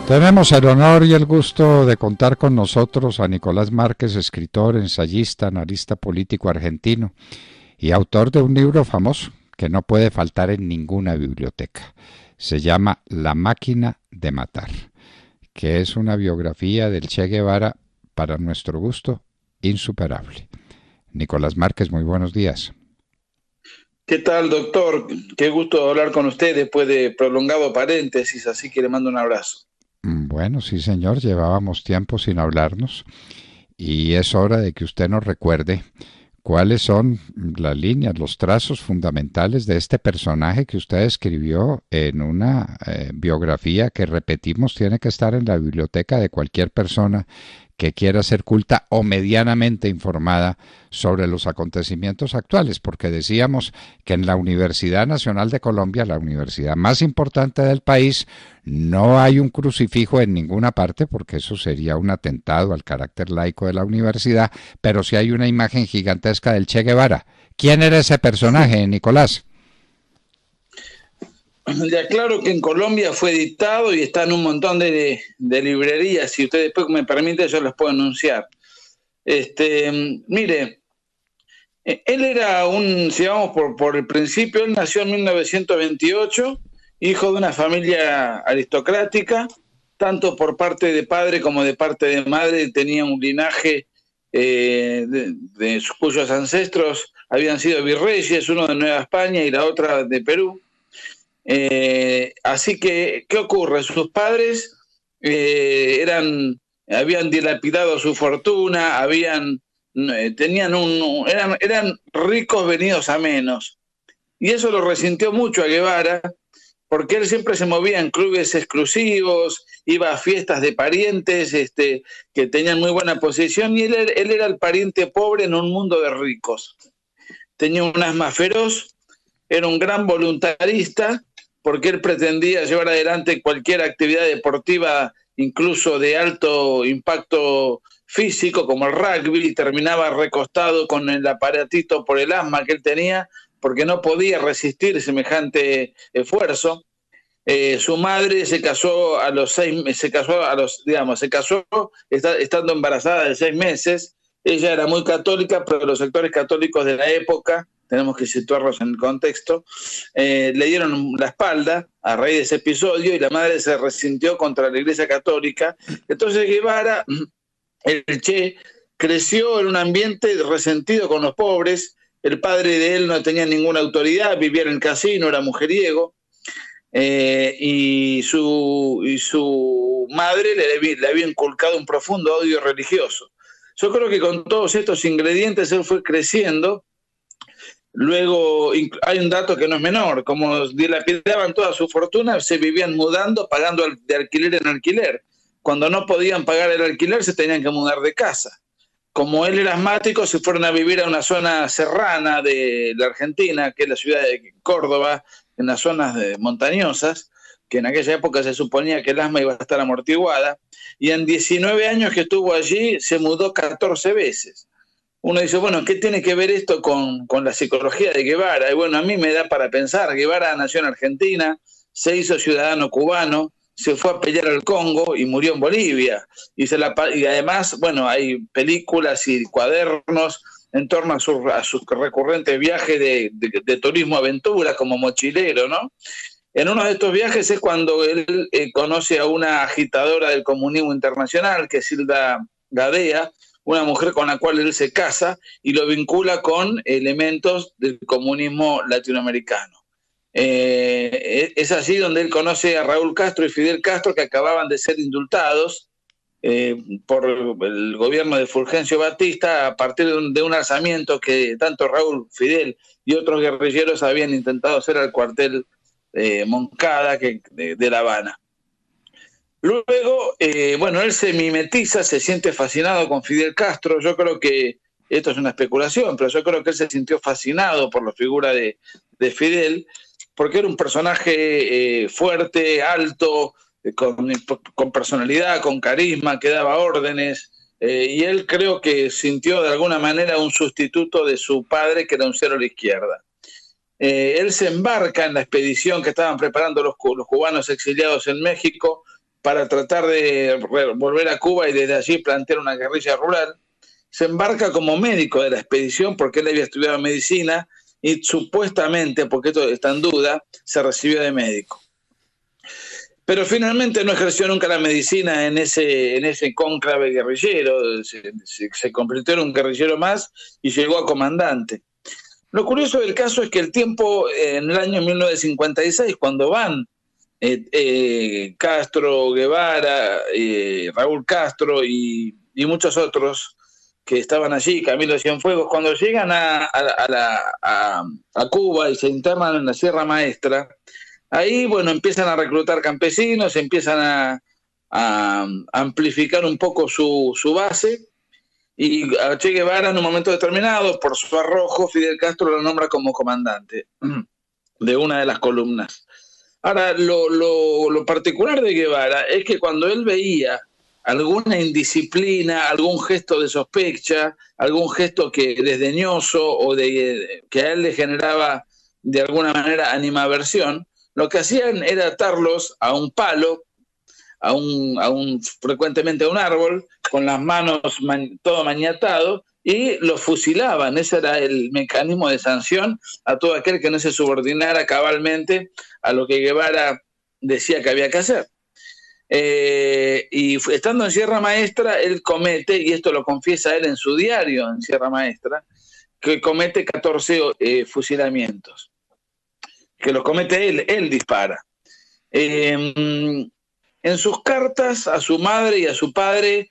Tenemos el honor y el gusto de contar con nosotros a Nicolás Márquez, escritor, ensayista, analista político argentino y autor de un libro famoso que no puede faltar en ninguna biblioteca. Se llama La máquina de matar, que es una biografía del Che Guevara, para nuestro gusto, insuperable. Nicolás Márquez, muy buenos días. ¿Qué tal, doctor? Qué gusto hablar con usted después de prolongado paréntesis, así que le mando un abrazo. Bueno, sí señor, llevábamos tiempo sin hablarnos y es hora de que usted nos recuerde cuáles son las líneas, los trazos fundamentales de este personaje que usted escribió en una biografía que, repetimos, tiene que estar en la biblioteca de cualquier persona que quiera ser culta o medianamente informada sobre los acontecimientos actuales, porque decíamos que en la Universidad Nacional de Colombia, la universidad más importante del país, no hay un crucifijo en ninguna parte, porque eso sería un atentado al carácter laico de la universidad, pero sí hay una imagen gigantesca del Che Guevara. ¿Quién era ese personaje, Nicolás? Le aclaro que en Colombia fue dictado y está en un montón de librerías. Si usted después me permite, yo las puedo anunciar. Mire, él era si vamos por el principio, él nació en 1928, hijo de una familia aristocrática, tanto por parte de padre como de parte de madre. Tenía un linaje cuyos ancestros habían sido virreyes, uno de Nueva España y la otra de Perú. Así que, ¿qué ocurre? Sus padres habían dilapidado su fortuna, eran ricos venidos a menos. Y eso lo resintió mucho a Guevara, porque él siempre se movía en clubes exclusivos, iba a fiestas de parientes que tenían muy buena posición, y él era el pariente pobre en un mundo de ricos. Tenía un asma feroz, era un gran voluntarista, porque él pretendía llevar adelante cualquier actividad deportiva, incluso de alto impacto físico, como el rugby, y terminaba recostado con el aparatito por el asma que él tenía, porque no podía resistir semejante esfuerzo. Su madre se casó estando embarazada de 6 meses. Ella era muy católica, pero los sectores católicos de la época, tenemos que situarlos en el contexto, le dieron la espalda a raíz de ese episodio, y la madre se resintió contra la Iglesia Católica. Entonces Guevara, el Che, creció en un ambiente resentido con los pobres. El padre de él no tenía ninguna autoridad, vivía en el casino, era mujeriego, y su madre le había inculcado un profundo odio religioso. Yo creo que con todos estos ingredientes él fue creciendo. Luego hay un dato que no es menor: como dilapidaban toda su fortuna, se vivían mudando, pagando de alquiler en alquiler. Cuando no podían pagar el alquiler, se tenían que mudar de casa. Como él era asmático, se fueron a vivir a una zona serrana de la Argentina, que es la ciudad de Córdoba, en las zonas montañosas, que en aquella época se suponía que el asma iba a estar amortiguada, y en 19 años que estuvo allí se mudó 14 veces. Uno dice, bueno, ¿qué tiene que ver esto con la psicología de Guevara? Y bueno, a mí me da para pensar. Guevara nació en Argentina, se hizo ciudadano cubano, se fue a pelear al Congo y murió en Bolivia. Y además, bueno, hay películas y cuadernos en torno a sus recurrentes viajes de turismo aventura como mochilero, ¿no? En uno de estos viajes es cuando él conoce a una agitadora del comunismo internacional, que es Hilda Gadea, una mujer con la cual él se casa y lo vincula con elementos del comunismo latinoamericano. Es así donde él conoce a Raúl Castro y Fidel Castro, que acababan de ser indultados por el gobierno de Fulgencio Batista a partir de un alzamiento que tanto Raúl, Fidel y otros guerrilleros habían intentado hacer al cuartel Moncada de La Habana. Luego, bueno, él se mimetiza, se siente fascinado con Fidel Castro. Yo creo que, esto es una especulación, pero yo creo que él se sintió fascinado por la figura de Fidel, porque era un personaje fuerte, alto, con personalidad, con carisma, que daba órdenes, y él creo que sintió de alguna manera un sustituto de su padre, que era un cero a la izquierda. Él se embarca en la expedición que estaban preparando los cubanos exiliados en México, para tratar de volver a Cuba y desde allí plantear una guerrilla rural. Se embarca como médico de la expedición porque él había estudiado medicina y supuestamente, porque esto está en duda, se recibió de médico. Pero finalmente no ejerció nunca la medicina en ese cónclave guerrillero, se convirtió en un guerrillero más y llegó a comandante. Lo curioso del caso es que el tiempo, en el año 1956, cuando van Castro, Guevara, Raúl Castro y muchos otros que estaban allí, Camilo Cienfuegos, cuando llegan a Cuba y se internan en la Sierra Maestra, ahí, bueno, empiezan a reclutar campesinos, empiezan a amplificar un poco su base, y a Che Guevara en un momento determinado, por su arrojo, Fidel Castro lo nombra como comandante de una de las columnas. Ahora, lo particular de Guevara es que cuando él veía alguna indisciplina, algún gesto de sospecha, algún gesto que desdeñoso o que a él le generaba de alguna manera animaversión, lo que hacían era atarlos a un palo, frecuentemente a un árbol, con las manos todo maniatado, y los fusilaban. Ese era el mecanismo de sanción a todo aquel que no se subordinara cabalmente a lo que Guevara decía que había que hacer. Y estando en Sierra Maestra, él comete, y esto lo confiesa él en su diario en Sierra Maestra, que comete 14 fusilamientos, que los comete él dispara. En sus cartas a su madre y a su padre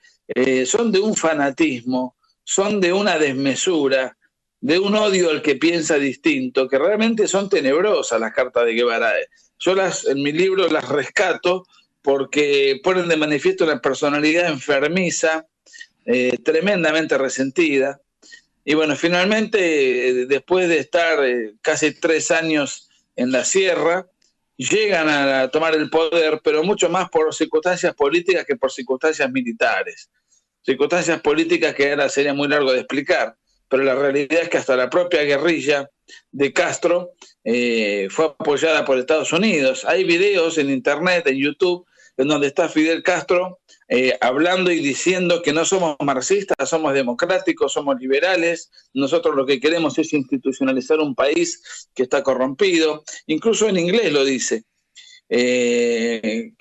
son de un fanatismo, son de una desmesura, de un odio al que piensa distinto, que realmente son tenebrosas las cartas de Guevara. Yo en mi libro las rescato porque ponen de manifiesto una personalidad enfermiza, tremendamente resentida. Y bueno, finalmente, después de estar casi 3 años en la sierra, llegan a tomar el poder, pero mucho más por circunstancias políticas que por circunstancias militares. Circunstancias políticas que ahora sería muy largo de explicar, pero la realidad es que hasta la propia guerrilla de Castro fue apoyada por Estados Unidos. Hay videos en internet, en YouTube, en donde está Fidel Castro hablando y diciendo que no somos marxistas, somos democráticos, somos liberales, nosotros lo que queremos es institucionalizar un país que está corrompido, incluso en inglés lo dice. Eso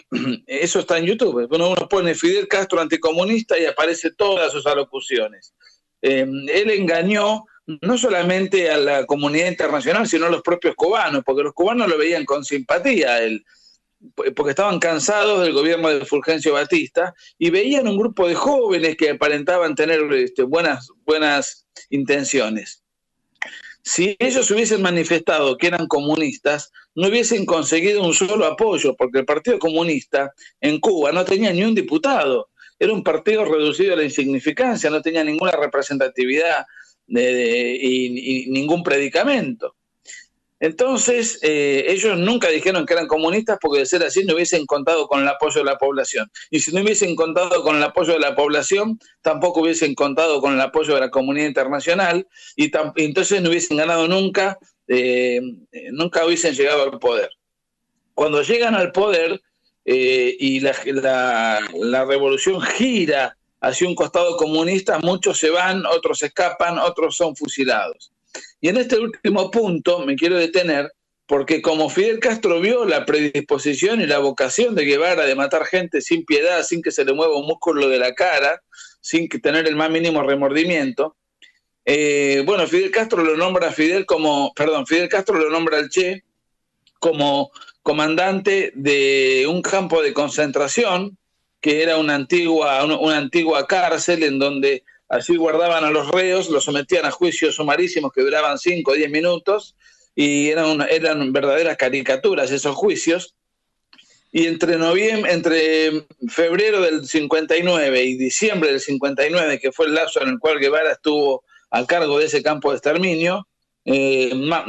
está en YouTube. Uno pone Fidel Castro anticomunista y aparece todas sus alocuciones. Él engañó no solamente a la comunidad internacional, sino a los propios cubanos, porque los cubanos lo veían con simpatía a él, porque estaban cansados del gobierno de Fulgencio Batista y veían un grupo de jóvenes que aparentaban tener buenas intenciones. Si ellos hubiesen manifestado que eran comunistas, no hubiesen conseguido un solo apoyo, porque el Partido Comunista en Cuba no tenía ni un diputado. Era un partido reducido a la insignificancia, no tenía ninguna representatividad y ningún predicamento. Entonces, ellos nunca dijeron que eran comunistas porque de ser así no hubiesen contado con el apoyo de la población. Y si no hubiesen contado con el apoyo de la población, tampoco hubiesen contado con el apoyo de la comunidad internacional y entonces no hubiesen ganado nunca, nunca hubiesen llegado al poder. Cuando llegan al poder y la revolución gira hacia un costado comunista, muchos se van, otros escapan, otros son fusilados. Y en este último punto me quiero detener porque como Fidel Castro vio la predisposición y la vocación de Guevara de matar gente sin piedad, sin que se le mueva un músculo de la cara, sin tener el más mínimo remordimiento, bueno, Fidel Castro lo nombra al Che como comandante de un campo de concentración que era una antigua cárcel en donde así guardaban a los reos, los sometían a juicios sumarísimos que duraban 5 o 10 minutos y eran verdaderas caricaturas esos juicios. Y entre febrero del 59 y diciembre del 59, que fue el lapso en el cual Guevara estuvo a cargo de ese campo de exterminio,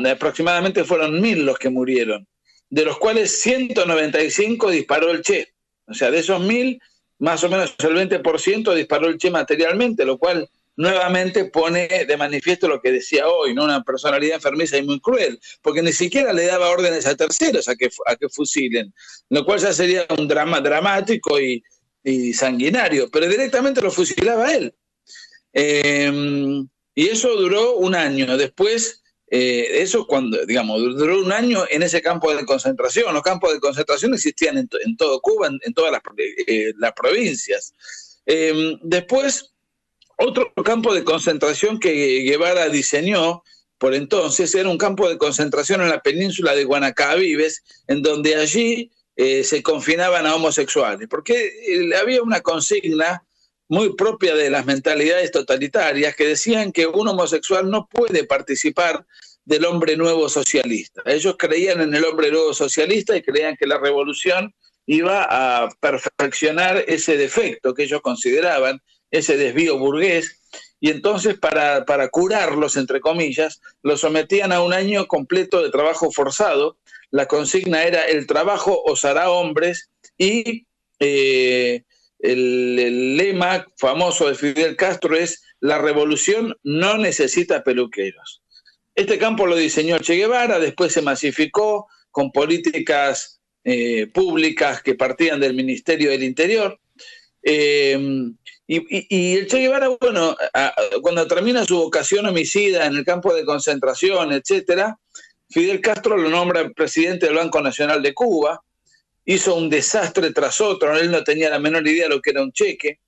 aproximadamente fueron 1000 los que murieron, de los cuales 195 disparó el Che. O sea, de esos 1000, más o menos el 20% disparó el Che materialmente, lo cual nuevamente pone de manifiesto lo que decía hoy, ¿no? Una personalidad enfermiza y muy cruel, porque ni siquiera le daba órdenes a terceros a que fusilen, lo cual ya sería un drama dramático y sanguinario, pero directamente lo fusilaba él. Y eso duró un año. Después, eso cuando, digamos, duró un año en ese campo de concentración. Los campos de concentración existían en todo Cuba, en todas las provincias. Después, otro campo de concentración que Guevara diseñó por entonces era un campo de concentración en la península de Guanacavives, en donde allí se confinaban a homosexuales, porque había una consigna muy propia de las mentalidades totalitarias que decían que un homosexual no puede participar del hombre nuevo socialista. Ellos creían en el hombre nuevo socialista y creían que la revolución iba a perfeccionar ese defecto que ellos consideraban, ese desvío burgués, y entonces para curarlos, entre comillas, los sometían a un año completo de trabajo forzado. La consigna era: el trabajo os hará hombres, y el lema famoso de Fidel Castro es: la revolución no necesita peluqueros. Este campo lo diseñó Che Guevara, después se masificó con políticas públicas que partían del Ministerio del Interior. Y el Che Guevara, bueno, cuando termina su vocación homicida en el campo de concentración, etcétera, Fidel Castro lo nombra presidente del Banco Nacional de Cuba. Hizo un desastre tras otro. Él no tenía la menor idea de lo que era un cheque,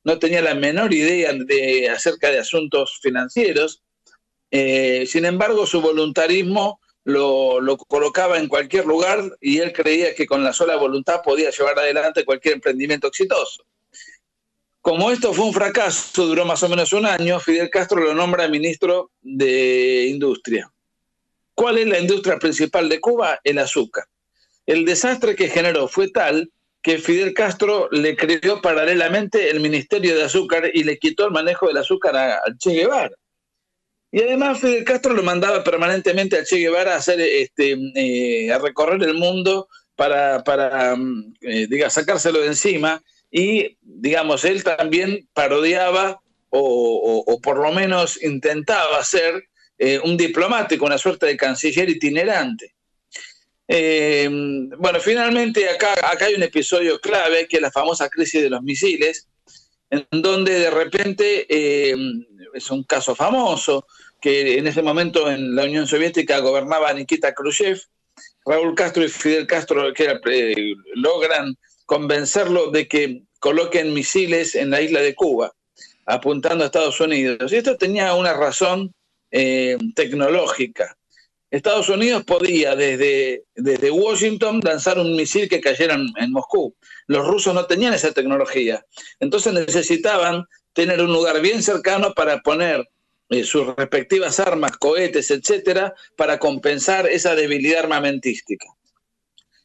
no tenía la menor idea acerca de asuntos financieros. Sin embargo, su voluntarismo lo colocaba en cualquier lugar, y él creía que con la sola voluntad podía llevar adelante cualquier emprendimiento exitoso. Como esto fue un fracaso, duró más o menos un año, Fidel Castro lo nombra ministro de Industria. ¿Cuál es la industria principal de Cuba? El azúcar. El desastre que generó fue tal que Fidel Castro le creó paralelamente el Ministerio de Azúcar y le quitó el manejo del azúcar a Che Guevara. Y además Fidel Castro lo mandaba permanentemente a Che Guevara a hacer, a recorrer el mundo para sacárselo de encima. Y, digamos, él también parodiaba o por lo menos intentaba ser un diplomático, una suerte de canciller itinerante. Bueno, finalmente acá hay un episodio clave, que es la famosa crisis de los misiles, en donde de repente es un caso famoso, que en ese momento en la Unión Soviética gobernaba Nikita Khrushchev. Raúl Castro y Fidel Castro logran convencerlo de que coloquen misiles en la isla de Cuba, apuntando a Estados Unidos. Y esto tenía una razón tecnológica. Estados Unidos podía desde Washington lanzar un misil que cayera en Moscú. Los rusos no tenían esa tecnología. Entonces necesitaban tener un lugar bien cercano para poner sus respectivas armas, cohetes, etcétera, para compensar esa debilidad armamentística.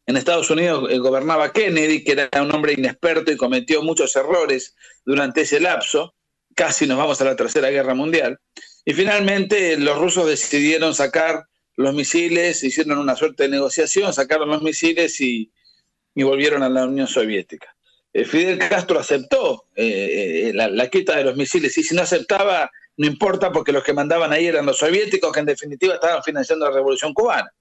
En Estados Unidos gobernaba Kennedy, que era un hombre inexperto y cometió muchos errores durante ese lapso. Casi nos vamos a la Tercera Guerra Mundial. Y finalmente los rusos decidieron sacar los misiles, hicieron una suerte de negociación, sacaron los misiles y volvieron a la Unión Soviética. Fidel Castro aceptó la quita de los misiles, y si no aceptaba, no importa, porque los que mandaban ahí eran los soviéticos, que en definitiva estaban financiando la Revolución Cubana.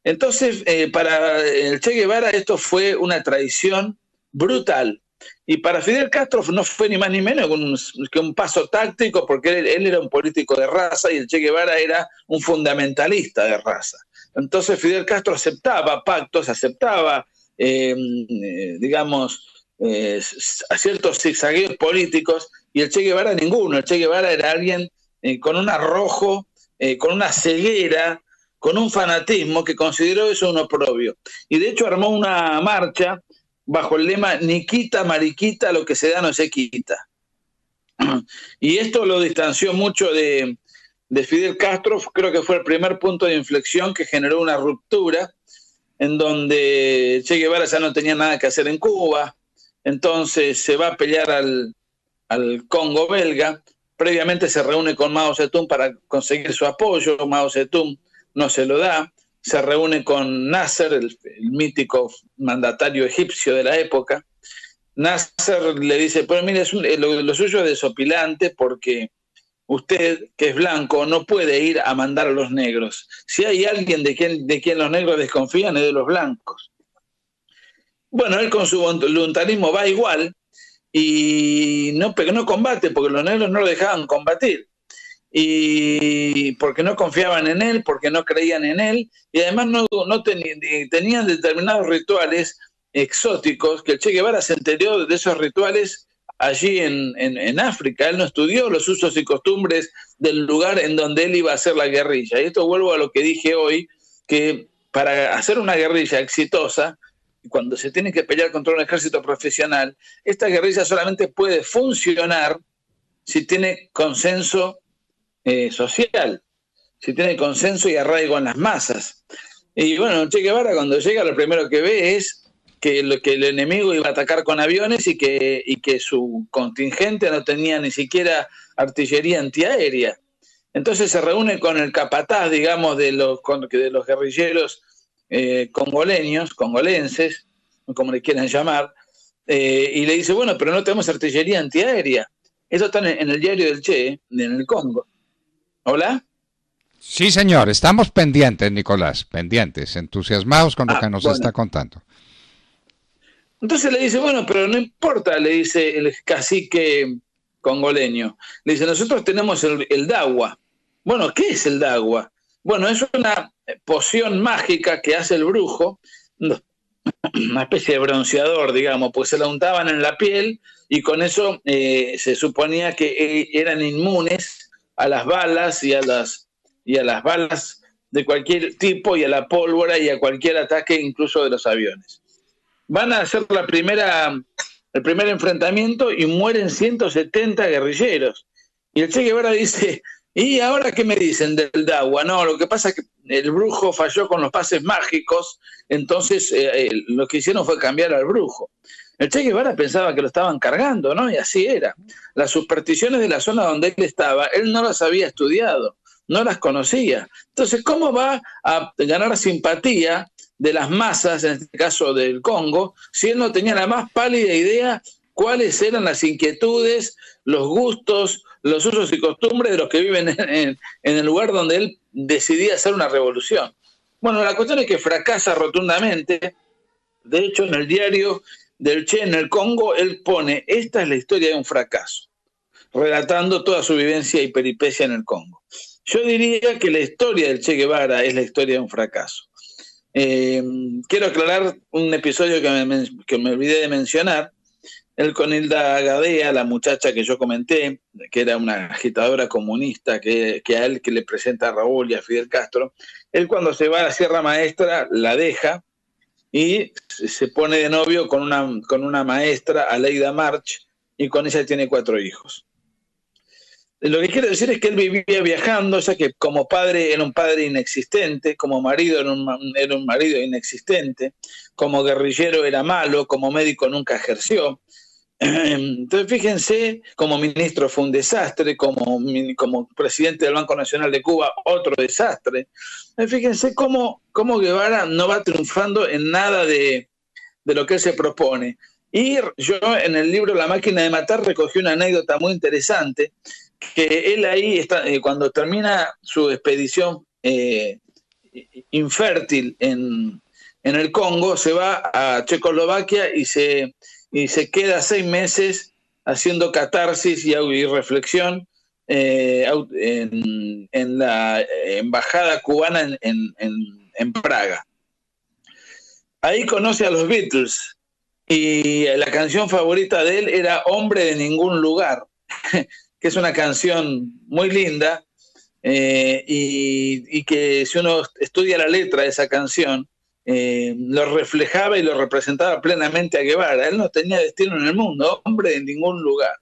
Entonces, para el Che Guevara esto fue una traición brutal. Y para Fidel Castro no fue ni más ni menos que un paso táctico, porque él era un político de raza y el Che Guevara era un fundamentalista de raza. Entonces Fidel Castro aceptaba pactos, aceptaba, a ciertos zigzagueos políticos, y el Che Guevara ninguno. El Che Guevara era alguien con un arrojo, con una ceguera, con un fanatismo que consideró eso un oprobio. Y de hecho armó una marcha bajo el lema: ni quita, mariquita, lo que se da no se quita. Y esto lo distanció mucho de Fidel Castro. Creo que fue el primer punto de inflexión que generó una ruptura, en donde Che Guevara ya no tenía nada que hacer en Cuba. Entonces se va a pelear al Congo belga. Previamente se reúne con Mao Zedong para conseguir su apoyo. Mao Zedong no se lo da. Se reúne con Nasser, el mítico mandatario egipcio de la época. Nasser le dice: pero mire, lo suyo es desopilante, porque usted, que es blanco, no puede ir a mandar a los negros. Si hay alguien de quien los negros desconfían, es de los blancos. Bueno, él con su voluntarismo va igual y pero no combate, porque los negros no lo dejaban combatir. Y porque no confiaban en él, porque no creían en él, y además tenían determinados rituales exóticos, que el Che Guevara se enteró de esos rituales allí en África. Él no estudió los usos y costumbres del lugar en donde él iba a hacer la guerrilla. Y esto vuelvo a lo que dije hoy, que para hacer una guerrilla exitosa, cuando se tiene que pelear contra un ejército profesional, esta guerrilla solamente puede funcionar si tiene consenso social, si tiene consenso y arraigo en las masas. Y bueno, Che Guevara cuando llega lo primero que ve es que el enemigo iba a atacar con aviones y que su contingente no tenía ni siquiera artillería antiaérea. Entonces se reúne con el capataz, digamos, de los guerrilleros congolenses, como le quieran llamar, y le dice, bueno, pero no tenemos artillería antiaérea. Eso está en el diario del Che, en el Congo. ¿Hola? Sí, señor, estamos pendientes, Nicolás, pendientes, entusiasmados con lo que nos está contando. Entonces le dice, bueno, pero no importa, le dice el cacique congoleño. Le dice, nosotros tenemos el Dawa. Bueno, ¿qué es el Dawa? Bueno, es una poción mágica que hace el brujo, una especie de bronceador, digamos, pues se la untaban en la piel y con eso se suponía que eran inmunes a las balas y a las balas de cualquier tipo y a la pólvora y a cualquier ataque, incluso de los aviones. Van a hacer el primer enfrentamiento y mueren 170 guerrilleros. Y el Che Guevara dice, ¿y ahora qué me dicen del Dawa? No, lo que pasa es que el brujo falló con los pases mágicos, entonces lo que hicieron fue cambiar al brujo. El Che Guevara pensaba que lo estaban cargando, ¿no? Y así era. Las supersticiones de la zona donde él estaba, él no las había estudiado, no las conocía. Entonces, ¿cómo va a ganar simpatía de las masas, en este caso del Congo, si él no tenía la más pálida idea cuáles eran las inquietudes, los gustos, los usos y costumbres de los que viven en el lugar donde él decidía hacer una revolución? Bueno, la cuestión es que fracasa rotundamente. De hecho, en el diario del Che en el Congo, él pone, esta es la historia de un fracaso, relatando toda su vivencia y peripecia en el Congo. Yo diría que la historia del Che Guevara es la historia de un fracaso. Quiero aclarar un episodio que me olvidé de mencionar. Él con Hilda Gadea, la muchacha que yo comenté, que era una agitadora comunista, que a él que le presenta a Raúl y a Fidel Castro, él cuando se va a la Sierra Maestra la deja y se pone de novio con una maestra, Aleida March, y con ella tiene 4 hijos. Lo que quiero decir es que él vivía viajando, ya que como padre era un padre inexistente, como marido era un marido inexistente, como guerrillero era malo, como médico nunca ejerció. Entonces fíjense, como ministro fue un desastre, como presidente del Banco Nacional de Cuba otro desastre. Fíjense cómo Guevara no va triunfando en nada de lo que él se propone. Y yo en el libro La máquina de matar recogí una anécdota muy interesante, que él ahí está, cuando termina su expedición infértil en el Congo, se va a Checoslovaquia y se queda 6 meses haciendo catarsis y reflexión en la embajada cubana en Praga. Ahí conoce a los Beatles y la canción favorita de él era Hombre de Ningún Lugar, que es una canción muy linda y que si uno estudia la letra de esa canción, lo reflejaba y lo representaba plenamente a Guevara. Él no tenía destino en el mundo, hombre de ningún lugar.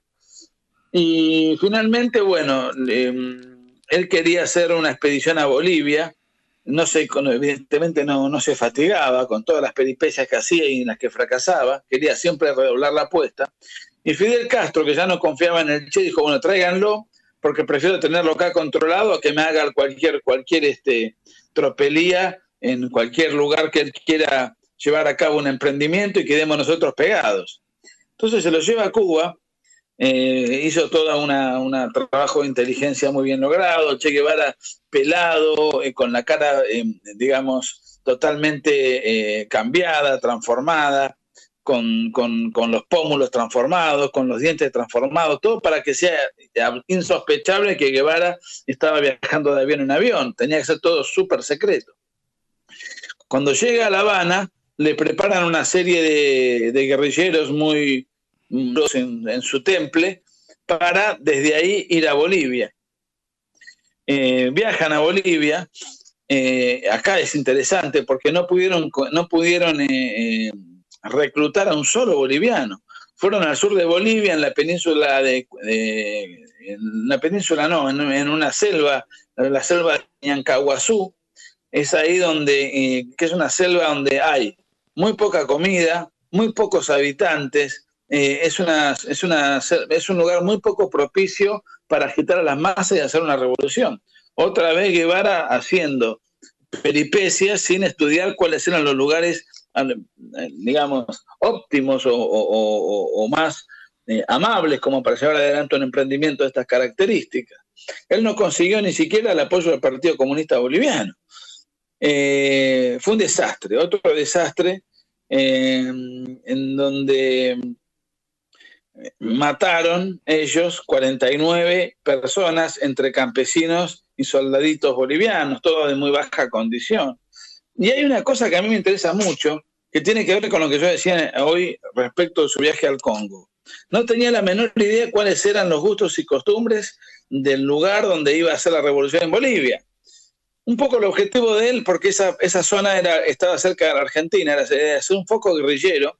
Y finalmente, bueno, él quería hacer una expedición a Bolivia, evidentemente no se fatigaba con todas las peripecias que hacía y en las que fracasaba, quería siempre redoblar la apuesta. Y Fidel Castro, que ya no confiaba en el Che, dijo, bueno, tráiganlo, porque prefiero tenerlo acá controlado a que me haga cualquier tropelía en cualquier lugar que él quiera llevar a cabo un emprendimiento y quedemos nosotros pegados. Entonces se lo lleva a Cuba hizo toda un trabajo de inteligencia muy bien logrado. Che Guevara pelado, con la cara, digamos, totalmente cambiada, transformada, con los pómulos transformados, con los dientes transformados, todo para que sea insospechable que Guevara estaba viajando de avión en avión. Tenía que ser todo súper secreto. Cuando llega a La Habana, le preparan una serie de guerrilleros muy en su temple para desde ahí ir a Bolivia. Viajan a Bolivia. Acá es interesante porque no pudieron reclutar a un solo boliviano. Fueron al sur de Bolivia, en la península en una selva, la selva de Ñancahuazú. Es ahí donde, que es una selva donde hay muy poca comida, muy pocos habitantes, es un lugar muy poco propicio para agitar a las masas y hacer una revolución. Otra vez Guevara haciendo peripecias sin estudiar cuáles eran los lugares, digamos, óptimos o más amables como para llevar adelante un emprendimiento de estas características. Él no consiguió ni siquiera el apoyo del Partido Comunista Boliviano. Fue un desastre, otro desastre, en donde mataron ellos 49 personas entre campesinos y soldaditos bolivianos, todos de muy baja condición. Y hay una cosa que a mí me interesa mucho, que tiene que ver con lo que yo decía hoy respecto de su viaje al Congo. No tenía la menor idea cuáles eran los gustos y costumbres del lugar donde iba a hacer la revolución en Bolivia. Un poco el objetivo de él, porque esa zona estaba cerca de la Argentina, era hacer un foco guerrillero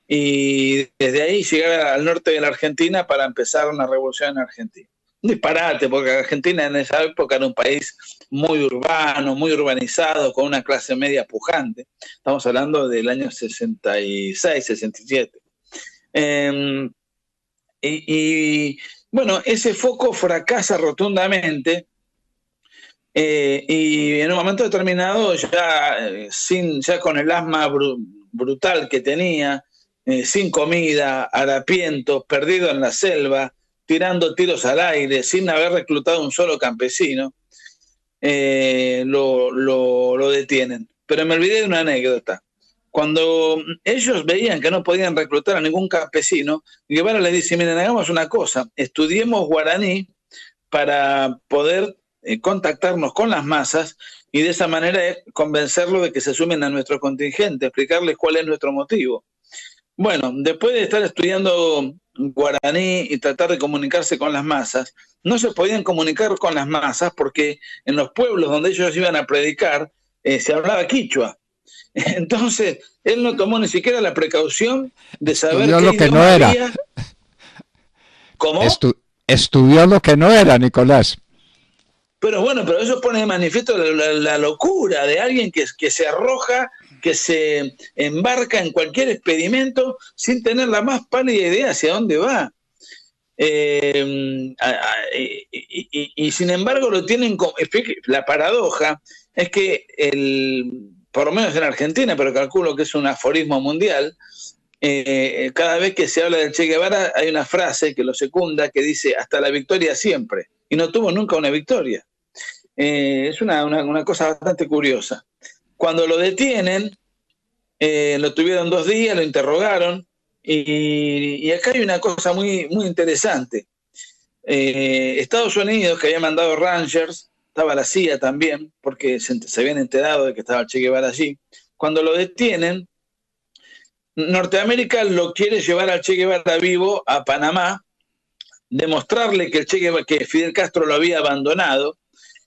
y desde ahí llegar al norte de la Argentina para empezar una revolución en Argentina. Un disparate, porque Argentina en esa época era un país muy urbano, muy urbanizado, con una clase media pujante. Estamos hablando del año 66, 67. Bueno, ese foco fracasa rotundamente. Y en un momento determinado, ya con el asma brutal que tenía, sin comida, harapiento, perdido en la selva, tirando tiros al aire, sin haber reclutado un solo campesino, lo detienen. Pero me olvidé de una anécdota. Cuando ellos veían que no podían reclutar a ningún campesino, Guevara les dice: miren, hagamos una cosa, estudiemos guaraní para poder contactarnos con las masas y de esa manera convencerlos de que se sumen a nuestro contingente, explicarles cuál es nuestro motivo. Bueno, después de estar estudiando guaraní y tratar de comunicarse con las masas, no se podían comunicar con las masas porque en los pueblos donde ellos iban a predicar se hablaba quichua. Entonces, él no tomó ni siquiera la precaución de saber estudió lo que no era. Había. ¿Cómo? Estudió lo que no era, Nicolás. Pero bueno, pero eso pone de manifiesto la locura de alguien que se arroja, que se embarca en cualquier experimento sin tener la más pálida idea hacia dónde va. Y sin embargo lo tienen como... La paradoja es que, por lo menos en Argentina, pero calculo que es un aforismo mundial, cada vez que se habla del Che Guevara hay una frase que lo secunda que dice: hasta la victoria siempre. Y no tuvo nunca una victoria. Es una cosa bastante curiosa. Cuando lo detienen, lo tuvieron 2 días, lo interrogaron, y acá hay una cosa muy, muy interesante. Estados Unidos, que había mandado Rangers, estaba la CIA también, porque se habían enterado de que estaba Che Guevara allí. Cuando lo detienen, Norteamérica lo quiere llevar al Che Guevara vivo a Panamá, demostrarle que que Fidel Castro lo había abandonado,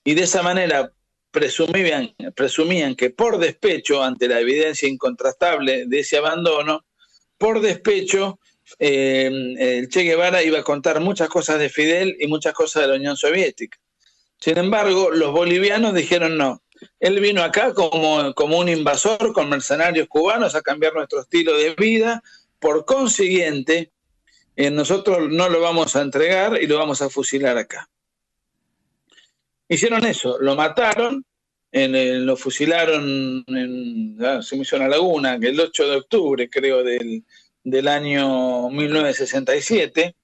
y de esa manera presumían que por despecho, ante la evidencia incontrastable de ese abandono, por despecho, el Che Guevara iba a contar muchas cosas de Fidel y muchas cosas de la Unión Soviética. Sin embargo, los bolivianos dijeron no. Él vino acá como un invasor con mercenarios cubanos a cambiar nuestro estilo de vida. Por consiguiente, nosotros no lo vamos a entregar y lo vamos a fusilar acá. Hicieron eso, lo mataron, lo fusilaron se me hizo una laguna, el 8 de octubre, creo, del año 1967.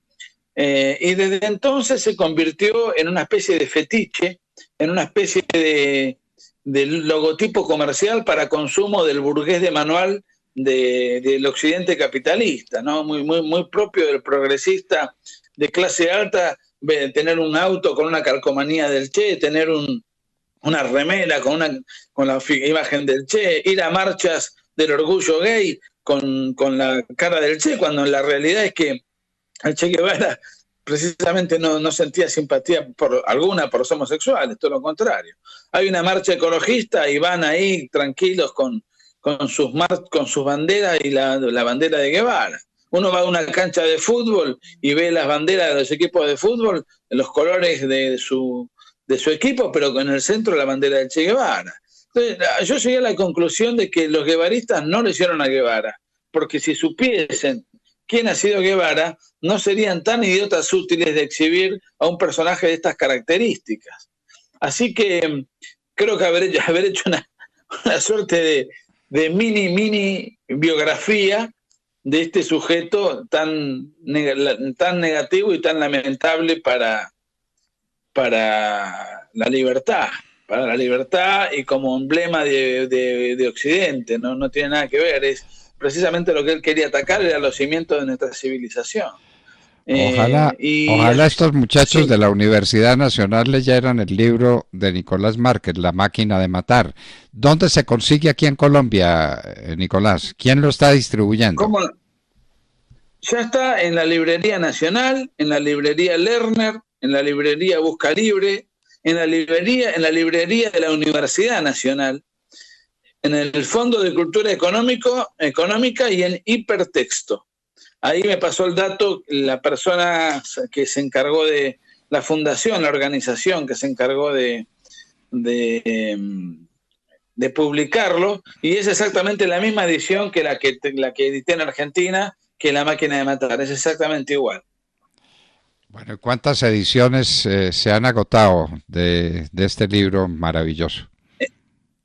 Y desde entonces se convirtió en una especie de fetiche, en una especie de logotipo comercial para consumo del burgués de manual del occidente capitalista, ¿no? Muy propio del progresista de clase alta, tener un auto con una calcomanía del Che, tener una remera con la imagen del Che, ir a marchas del orgullo gay con la cara del Che, cuando la realidad es que el Che Guevara precisamente no sentía simpatía alguna por los homosexuales, todo lo contrario. Hay una marcha ecologista y van ahí tranquilos con sus banderas y la bandera de Guevara. Uno va a una cancha de fútbol y ve las banderas de los equipos de fútbol, los colores de su equipo, pero con el centro la bandera de Che Guevara. Entonces, yo llegué a la conclusión de que los guevaristas no le hicieron a Guevara, porque si supiesen quién ha sido Guevara, no serían tan idiotas útiles de exhibir a un personaje de estas características. Así que creo que haber hecho una suerte de mini biografía de este sujeto tan negativo y tan lamentable para la libertad y como emblema de Occidente, no tiene nada que ver, es precisamente lo que él quería atacar, era los cimientos de nuestra civilización. Ojalá estos muchachos de la Universidad Nacional leyeran el libro de Nicolás Márquez, La máquina de matar. ¿Dónde se consigue aquí en Colombia, Nicolás? ¿Quién lo está distribuyendo? ¿Cómo? Ya está en la Librería Nacional, en la Librería Lerner, en la Librería Busca Libre, en la librería de la Universidad Nacional, en el Fondo de Cultura Económica y en Hipertexto. Ahí me pasó el dato la persona que se encargó de la fundación, la organización que se encargó de publicarlo, y es exactamente la misma edición que la que edité en Argentina, que La máquina de matar, es exactamente igual. Bueno, ¿cuántas ediciones se han agotado de este libro maravilloso?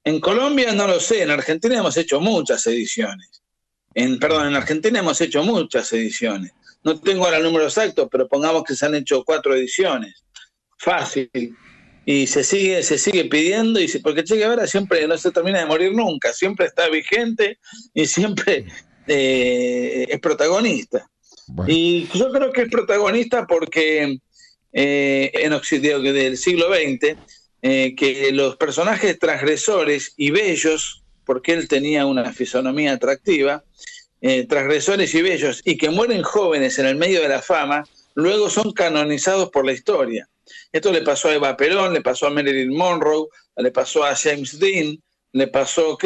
En Colombia no lo sé, en Argentina hemos hecho muchas ediciones. En Argentina hemos hecho muchas ediciones. No tengo ahora el número exacto, pero pongamos que se han hecho 4 ediciones. Fácil. Y se sigue pidiendo, porque Che Guevara siempre no se termina de morir nunca, siempre está vigente y siempre es protagonista. Bueno. Y yo creo que es protagonista porque en Occidente del siglo XX, que los personajes transgresores y bellos, porque él tenía una fisonomía atractiva, transgresores y bellos, y que mueren jóvenes en el medio de la fama, luego son canonizados por la historia. Esto le pasó a Eva Perón, le pasó a Marilyn Monroe, le pasó a James Dean, le pasó,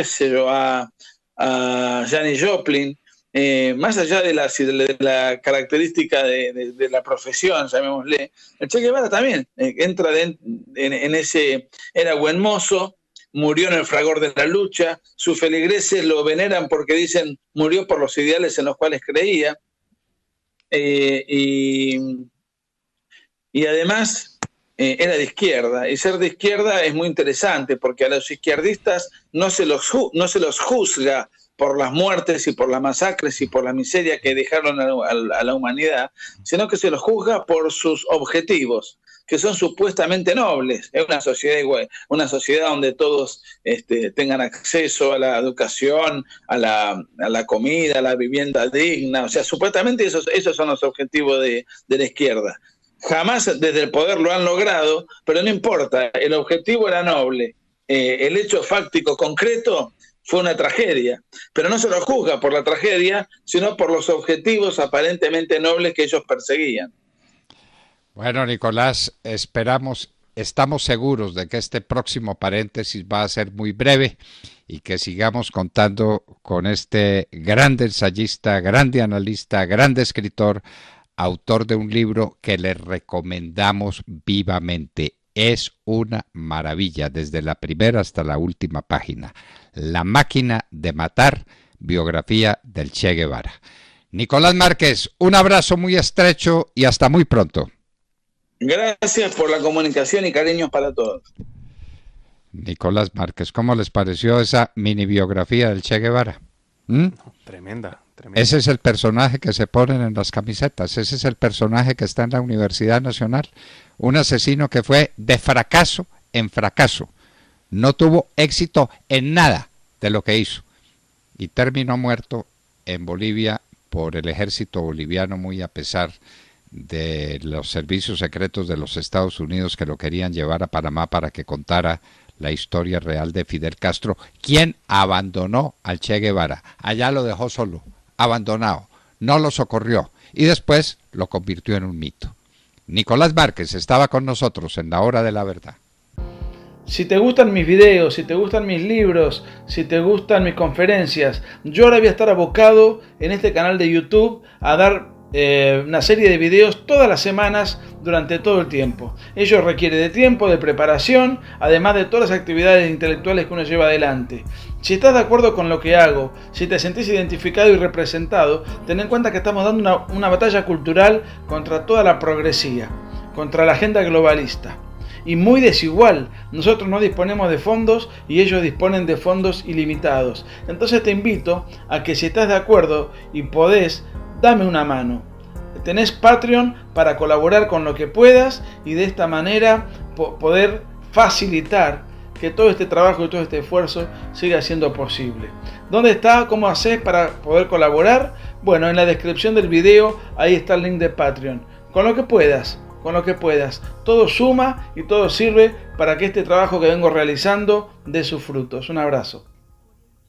a Janis Joplin. Más allá de la característica de la profesión, llamémosle, el Che Guevara también entra en ese, era buen mozo, murió en el fragor de la lucha, sus feligreses lo veneran porque dicen murió por los ideales en los cuales creía, y además era de izquierda, y ser de izquierda es muy interesante porque a los izquierdistas no se los juzga por las muertes y por las masacres y por la miseria que dejaron a la humanidad, sino que se los juzga por sus objetivos, que son supuestamente nobles. Es una sociedad donde todos tengan acceso a la educación, a la comida, a la vivienda digna. O sea, supuestamente esos son los objetivos de la izquierda. Jamás desde el poder lo han logrado, pero no importa, el objetivo era noble. El hecho fáctico concreto fue una tragedia, pero no se lo juzga por la tragedia, sino por los objetivos aparentemente nobles que ellos perseguían. Bueno, Nicolás, estamos seguros de que este próximo paréntesis va a ser muy breve y que sigamos contando con este grande ensayista, grande analista, grande escritor, autor de un libro que le recomendamos vivamente. Es una maravilla, desde la primera hasta la última página. La máquina de matar, biografía del Che Guevara. Nicolás Márquez, un abrazo muy estrecho y hasta muy pronto. Gracias por la comunicación y cariños para todos. Nicolás Márquez, ¿cómo les pareció esa mini biografía del Che Guevara? Tremenda. Tremendo. Ese es el personaje que se ponen en las camisetas, ese es el personaje que está en la Universidad Nacional. Un asesino que fue de fracaso en fracaso. No tuvo éxito en nada de lo que hizo. Y terminó muerto en Bolivia por el ejército boliviano, muy a pesar de los servicios secretos de los Estados Unidos que lo querían llevar a Panamá para que contara la historia real de Fidel Castro, quien abandonó al Che Guevara. Allá lo dejó solo, abandonado, no lo socorrió y después lo convirtió en un mito. Nicolás Márquez estaba con nosotros en La Hora de la Verdad. Si te gustan mis videos, si te gustan mis libros, si te gustan mis conferencias, yo ahora voy a estar abocado en este canal de YouTube a dar una serie de videos todas las semanas durante todo el tiempo. Ello requiere de tiempo, de preparación, además de todas las actividades intelectuales que uno lleva adelante. Si estás de acuerdo con lo que hago, si te sentís identificado y representado, ten en cuenta que estamos dando una batalla cultural contra toda la progresía, contra la agenda globalista. Y muy desigual. Nosotros no disponemos de fondos y ellos disponen de fondos ilimitados. Entonces te invito a que si estás de acuerdo y podés, dame una mano. Tenés Patreon para colaborar con lo que puedas y de esta manera poder facilitar que todo este trabajo y todo este esfuerzo siga siendo posible. ¿Dónde está? ¿Cómo haces para poder colaborar? Bueno, en la descripción del video ahí está el link de Patreon. Con lo que puedas. Todo suma y todo sirve para que este trabajo que vengo realizando dé sus frutos. Un abrazo.